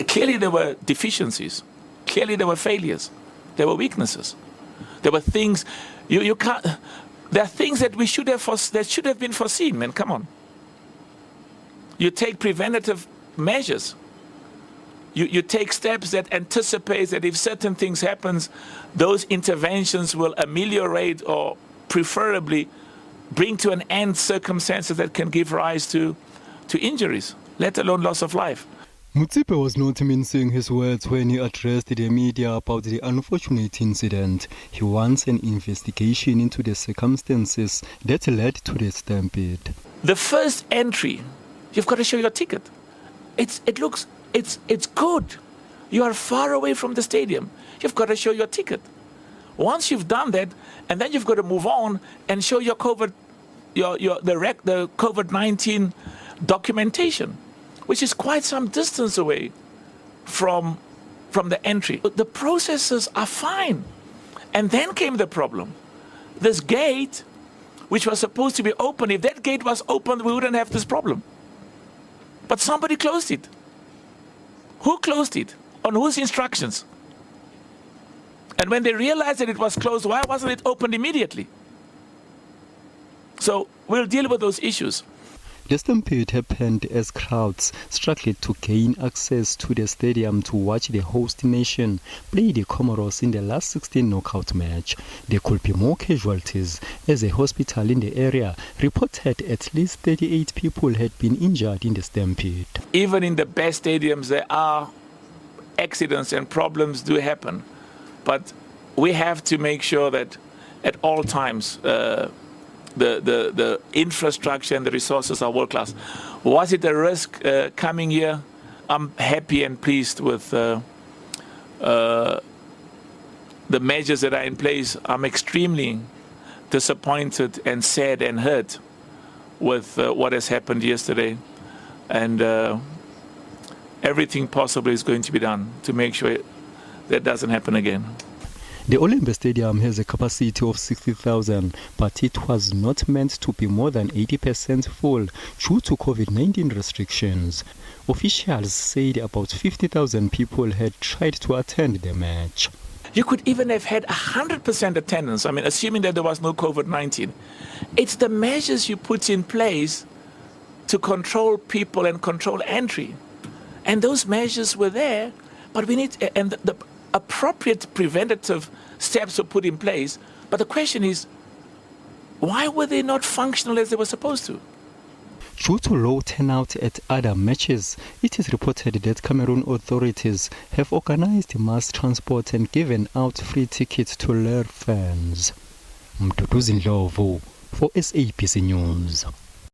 Clearly there were deficiencies. Clearly there were failures. There were weaknesses. There were things you can't. There are things that that should have been foreseen. Man, come on. You take preventative measures. You take steps that anticipate that if certain things happens, those interventions will ameliorate or preferably bring to an end circumstances that can give rise to injuries, let alone loss of life. Motsepe was not mincing his words when he addressed the media about the unfortunate incident. He wants an investigation into the circumstances that led to the stampede. The first entry, you've got to show your ticket. It's good. You are far away from the stadium. You've got to show your ticket. Once you've done that, and then you've got to move on and show your the COVID-19 documentation, which is quite some distance away from the entry. The processes are fine. And then came the problem. This gate, which was supposed to be open, if that gate was open, we wouldn't have this problem. But somebody closed it. Who closed it? On whose instructions? And when they realized that it was closed, why wasn't it opened immediately? So we'll deal with those issues. The stampede happened as crowds struggled to gain access to the stadium to watch the host nation play the Comoros in the last 16 knockout match. There could be more casualties as a hospital in the area reported at least 38 people had been injured in the stampede. Even in the best stadiums, there are accidents and problems do happen. But we have to make sure that at all times the infrastructure and the resources are world class. Was it a risk coming here? I'm happy and pleased with the measures that are in place. I'm extremely disappointed and sad and hurt with what has happened yesterday. And everything possible is going to be done to make sure that doesn't happen again. The Olembe Stadium has a capacity of 60,000, but it was not meant to be more than 80% full due to COVID-19 restrictions. Officials said about 50,000 people had tried to attend the match. You could even have had 100% attendance, I mean, assuming that there was no COVID-19. It's the measures you put in place to control people and control entry. And those measures were there, but we need, and the appropriate preventative steps were put in place. But the question is, why were they not functional as they were supposed to? Due to low turnout at other matches, it is reported that Cameroon authorities have organized mass transport and given out free tickets to lure fans. Mduduzi Ndlovu for SABC News.